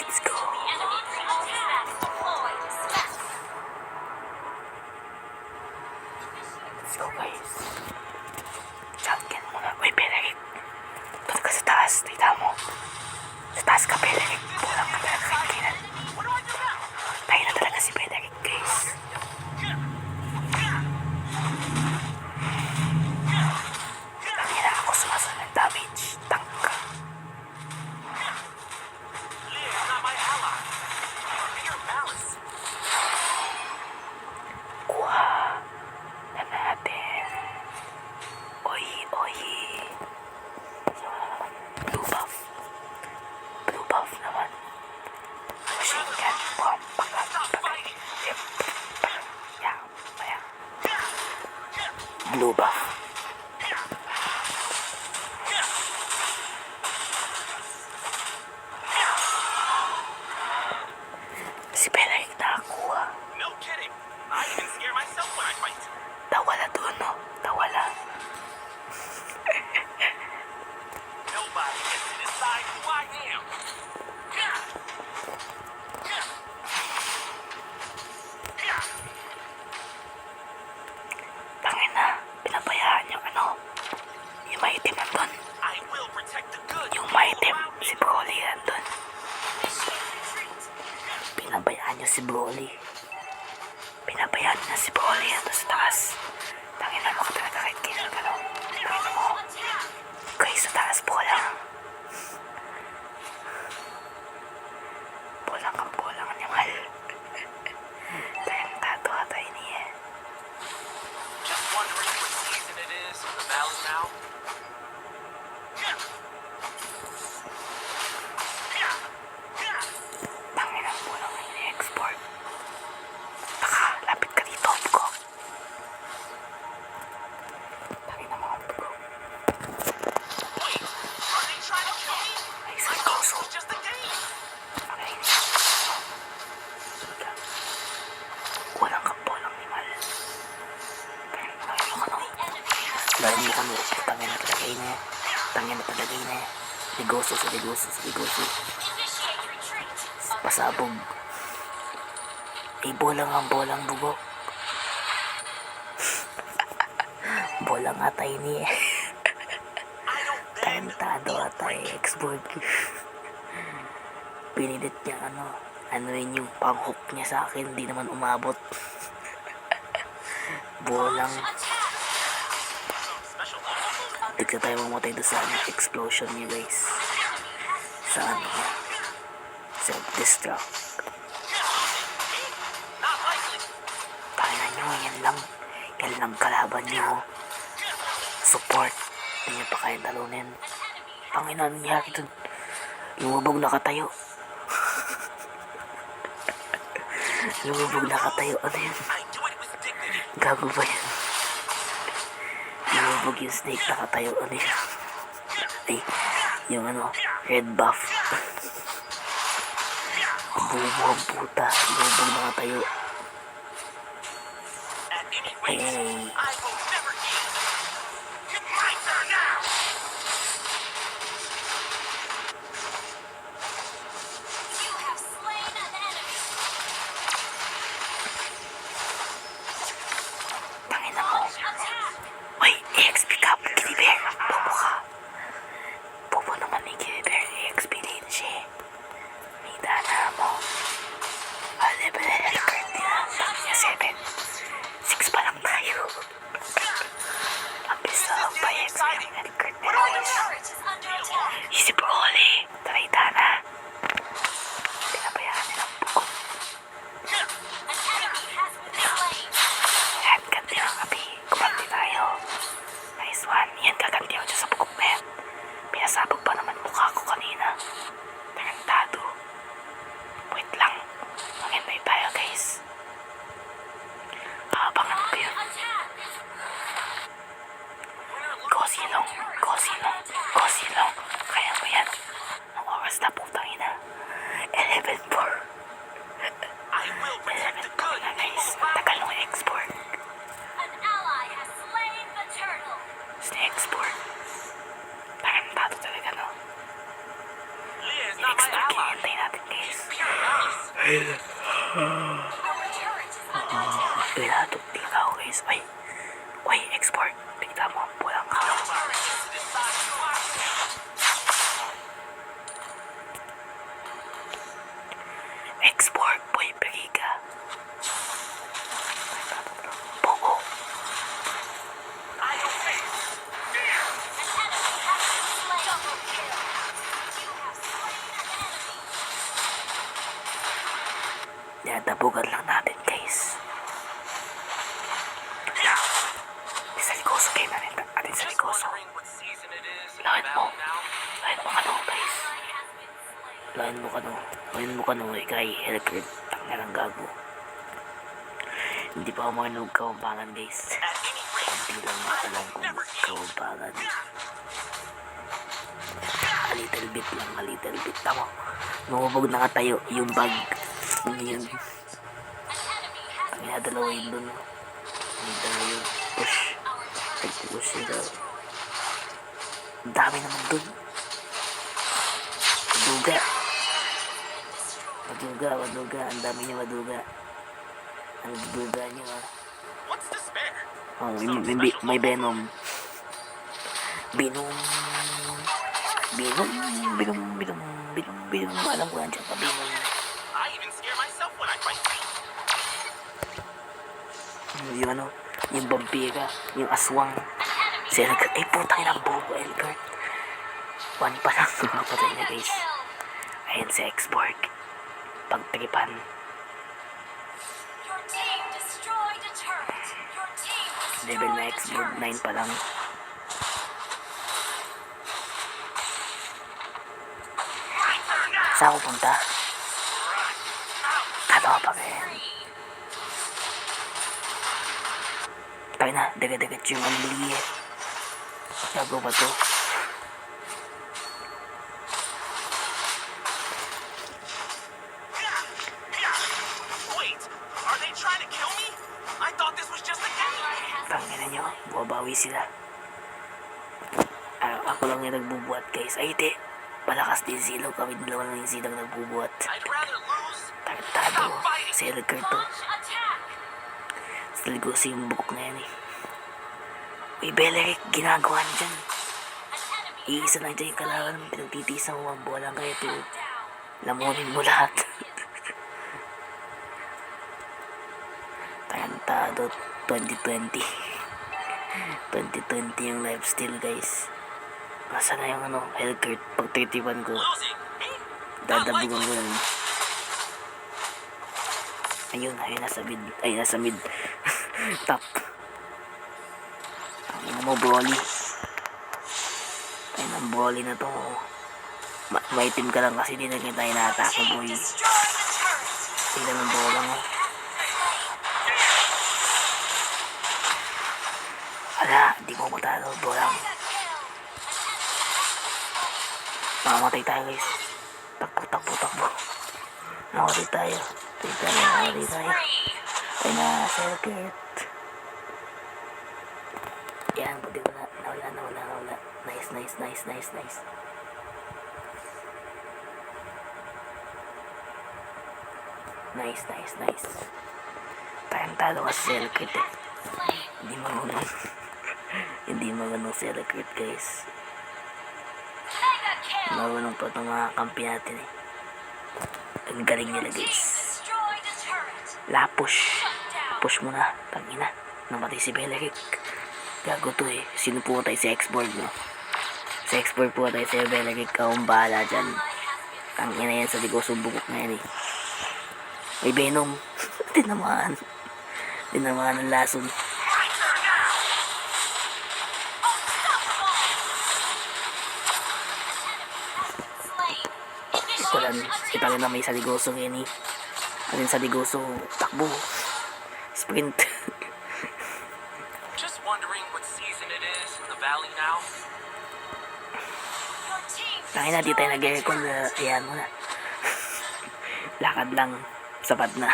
Let's go. Let's go guys. Jungle muna. Uy, Belerik. Doon ka sa taas. Tita mo. Sa taas ka, Belerik. Pulang ka talaga kay Kiran. Tayo na talaga si Belerik guys. Kanina ako sumasan ng damage. Tangka. Kuha na natin. Oy. Blue buff. Blue buff naman. Machine gun bomb. Blue buff. Si Belerik nakakuha. No kidding. I even scare myself when I fight. Nawala doon, no? Nawala. Nobody gets to decide who I am. Tangin na. Pinabayaan yung yung maitim nandun. I will protect the good. Yung maitim. Si Broly nandun. Pinabayaan niyo si Broly. Pinabayaan niya si Broly nandun sa taas. Tangin na mo ka talaga kahit kinagalaw. Tangin mo. Guys, sa taas bolang. Bolang ang yamal. Tayang tato atay niya. Just wondering what season it is in the valley now. Tangin ang bolang ang ini-export. Taka, lapit ka dito, Bugo. Tangin na mga Bugo. Wait, are they trying to kill me? Ay, I sa thought goso. this was just a game. Okay. Sige. Walang ka bolang ni Mal. Tangin mo ka no. Dahil mo kami. Tangin na talagay na. Tangin na talagay na. Ligoso. Pasabog. Bolang ang bolang Bugo. Bolang atay niya. I don't bend. Talentado atay. X-Borg. Pinilit niya rin yung pang-hook niya sa akin. Hindi naman umabot. Bolang. Tigsa tayo mamatay doon sa explosion niya guys. Sa self-destruct. Not likely. Pakina nyo, yan lang kalaban nyo. Support. Hindi nyo pa kaya talunin. Pangina, nangyari dun. Lumubog na katayo. Lumubog na katayo. Ano yun? I do it with dignity. Gago ba yan? Lumubog yung snake na katayo. Ano yun? Ay, yung red buff. Bubo ang puta. Lumubog na katayo. At any rate, Hey. I will never give. My turn now. You have slain an enemy. Tangin na mo. Attack! Uy, EXP ka. Kinibear. Bobo ka. Bobo naman ni Kinibear. EXP din siya. May dana mo. Level record nila. Tangin niya 7. 6 pa lang tayo. Ang bisa lang pa EXP ang record nila. Your turret is under attack. Si Broly. Try dana. Pinabayaan nilang Bugo. An enemy has been slain. Yan, ganti lang kami. Kumanti tayo. Nice one. Yan, gaganti ako dyan sa bugok na yan. Pinasabog pa naman mukha ko kanina. Tarantado. Wait lang. Maghintay tayo, guys. Abangan ko yun. Attack! Gosilong. Kaya mo yan. Ang oras na putang ina. 11:04. I will protect the good. Na guys. Tagal nung export. An ally has slain the turtle. Export. Tarantado talaga, no? Leah is not expert hinihintay natin guys. Pure malice. Our turret is under attack. Kailangan tingnan ako guys. Uy, export. Tignan mo, pulang ka. No fire incident size squad. Export, boy, pergi ka. Bobo. I obey. Fear. An enemy has been slain. Double kill. You have slain an enemy. Natabugan lang natin guys. Sa likoso kayo na rin. Atin sa Just likoso. wondering what season it is in the Lahat mo. valley now. Lahat mo ka no guys. Ally has been slain. Lahat mo ka no. Ikay, Helcurt. Tangin ang gago. Hindi pa ako makinog kawampangan guys. At any rate, Kunti lang na alam kong kawampangan. A little bit lang, a little bit. Tama. Lumubog na nga tayo. Yung bag. Yun. An enemy has Ang dalawa yun dun. Ang dalawa yun. Push. our turret. Nag-push sila. Ang dami naman dun. Maduga. Maduga. Ang dami niya maduga. Ang duga niya. what's to spare? Oh, may Venom. Venom. Alam ko yan siya pa, Venom. I even scare myself when I fight. Yung ano, yung vampira, yung aswang. Si Elgert. Ay, putang ina, bobo, Elgert. One pa lang, mapatay na guys. Ayan si X-Borg. Pagtripan. Your team destroyed a turret. Your team Level na destroyed a X-Borg turret. 9 pa lang. Saan ako punta? Katawa pa rin. Tayo na, dagat-dagat yung anli eh. Gago ba to? Wait, are they trying to kill me? I thought this was just a game. Tangina nyo, buwabawi sila. Ako lang yung nagbubuhat guys. Ay, di. Malakas din silaw. Kami dalawa lang yung silang nagbubuhat. I'd rather lose. Tarantado. Si Elgert to. Launch attack. Saligosi yung bukok na yan eh. Uy, Beleric, ginagawa niya dyan. An enemy Iisa lang dyan yung kalaban. Pinagtitisan mo ang bola kaya ito. down. Lamunin mo lahat. Tarantado 2020. 2020 yung lifestyle guys. Nasa na yung ano, Elgert. Pag 31 ko, Losing. Me? dadabugan ko lang. Ayun, nasa mid. Ay, nasa mid. Top. Ang ina mo, Broly. Ay, ng Broly na to. May team ka lang kasi di na kita ina-atake, boy. Destroyed a turret. Tignan ng bola mo. Ala, di mo matalo, bola mo. Mega kill. Mamamatay tayo, guys. Takbo. Mamamatay tayo. Mamamatay tayo. Spree. Ay na, circuit. Yan, buti wala. Nawala. Nice. Nice. Tayong talo ka sa circuit eh. Hindi marunong circuit guys. Mega kill. Marunong pa itong mga kampi natin eh. Ang galing nila Team guys. destroyed a turret. Lapush. Shut down. Push mo na. Tangina. Namatay si Beleric. Gago to eh. Sino po tayo si X-Borg no? Si X-Borg po tayo si Beleric. Kung bahala dyan. Ally has been Tangina yan sa ligoso bukok na yan eh. May Venom. Tinamaan ang lason. slain. Ito rin na may saligoso ngayon eh. Alin saligoso, takbo. Sprint. Just wondering what season it is in the valley now. Your team Tangina, di tayo nag-aircon na. Ayan mo na. Lakad lang. Sapat na.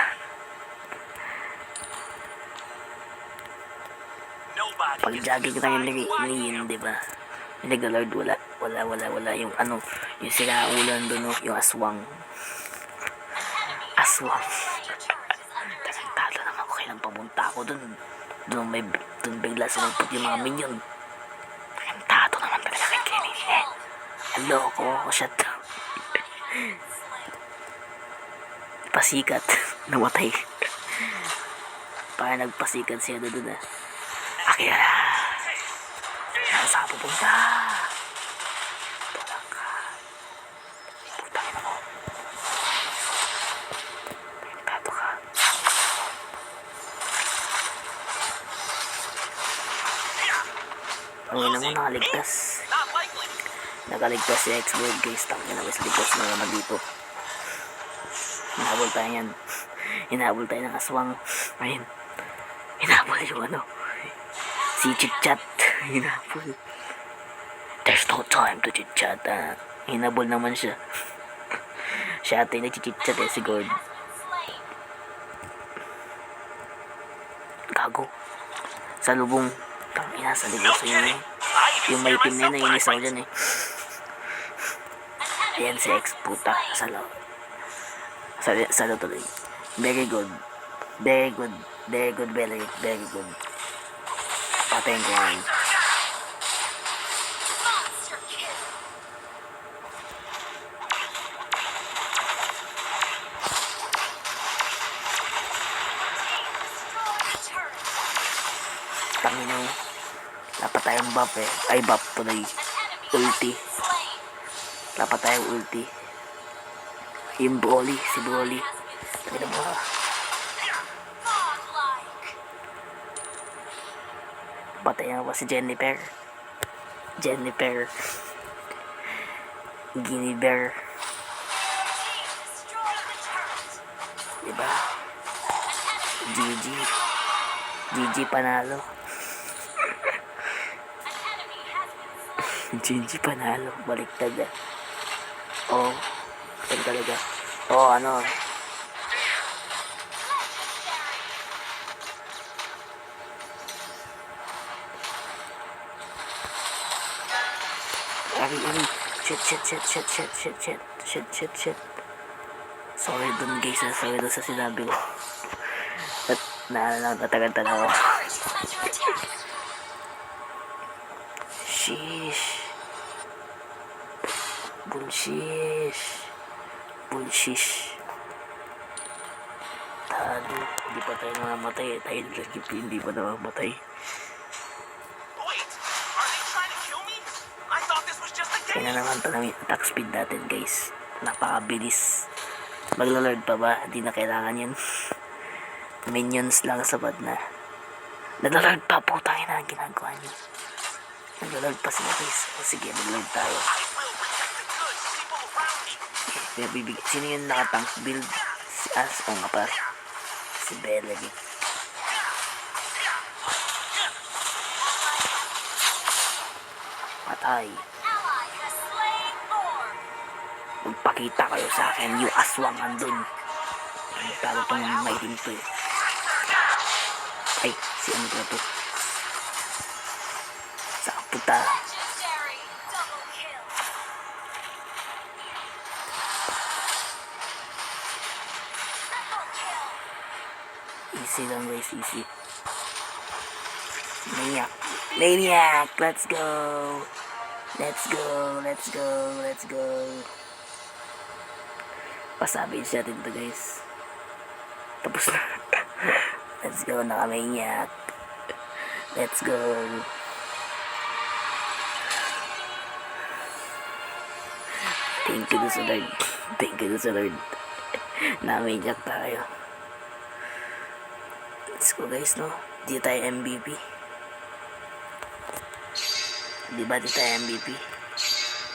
Nobody Pag jogging tayo ni Yin, di ba? Yung nagla-lord, wala. Yung ano, yung sinaulan doon, no? Yung aswang. Aswang. Tarantado naman ko kailang pamunta ako doon. Doon bigla sumulpot yung mga minion. Tarantado naman talaga kay Kenny eh. Hello ko, shut down. Pasikat. Namatay. Para nagpasikat siya doon ah. Akira! Saan ka pupunta? Tulang ka. Putangin ako. Tarantado ka. Ang ina mo nakaligtas. Not likely. Nakaligtas si X-Bird guys. Tangin na mas ligtas na naman dito. Hinabol tayo yan. Hinabol tayo ng aswang. Ayun. Hinabol yung ano. Si Chit-Chat. Hinabol. There's no time to chit-chat. Hinabol naman siya. Siya ito yung nag-chit-chat eh si Gord. Gago. Sa lubong. Tangina sa lubong sa yun eh. Yung may itim na yun, inis ako dyan eh. Ayan si X puta. Sa loob. Sa loob tuloy. Very good. Very good. Very good, very good. Patayin ko yan. Monster kill. Destroy the turret. Tangina mo. Dapat tayong buff eh. Ay buff tuloy. An enemy Ulti. has been slain. Dapat tayong ulti. Yung Broly. Si Broly. Tangina mo ha. Godlike. Patayin ako si Jennifer. Jennifer. Guinea Bear. Destroy the turret. Diba? GG. GG panalo. An enemy has been slain. GG panalo. Baliktad ah. Oo. Yan talaga. Oo, ano. Ari. Shit. Sorry dun guys ah. Sorry dun sa sinabi ko. At natagantan ako. Turret is under attack. Sheesh. Bullshish. Tado. Hindi pa tayo namamatay eh. Tayo lagi hindi pa namamatay. Wait, are they trying to kill me? I thought this was just a Kaya game. naman talagang attack speed natin guys. Napakabilis. Magla-lord pa ba? Hindi na kailangan yun. Minions lang sapat na. Nagla-lord pa. Putangin na ang ginagawa niyo. Nagla-lord pa sila guys. O sige, mag-lord tayo. I will protect the good people around me. Sino yung nakatank build? Si As. O nga pa. Si Bellery. Patay. Ally has slain Lord. Magpakita kayo sa akin yung aswang andun. Talo tong maitim to eh. Ay, si ano ba to? Sa puta. Legendary double kill. Triple kill. Easy lang guys, easy. Maniac, let's go. Pasabage natin to guys. Tapos na. Let's go, naka-maniac. Let's go. Thank you to sa Lord. Na-maniac tayo. Let's go guys, no? Di tayo MVP. Di ba di tayo MVP?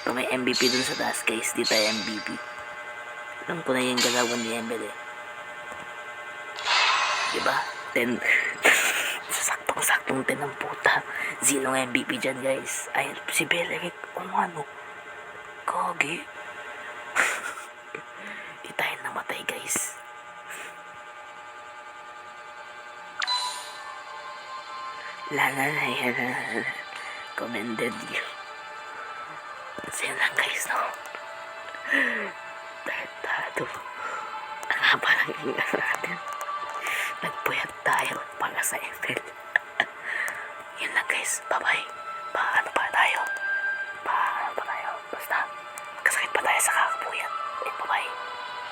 Kung may MVP dun sa taas guys, di tayo MVP. Alam ko na yung galawan ni Embel eh. Di ba? 10. Saktong 10 ang puta. Zilong MVP dyan guys. Ay, si Beleric. Kung ano. Kogi. Di tayo namatay guys. La. Commended you. So yun lang guys, no? Tartado. Ang haba ng ingat natin. Nagpuyat tayo para sa FL. Yun lang guys, bye-bye. Paano pa tayo? Basta, kasakit pa tayo sa kakapuyat. Bye-bye.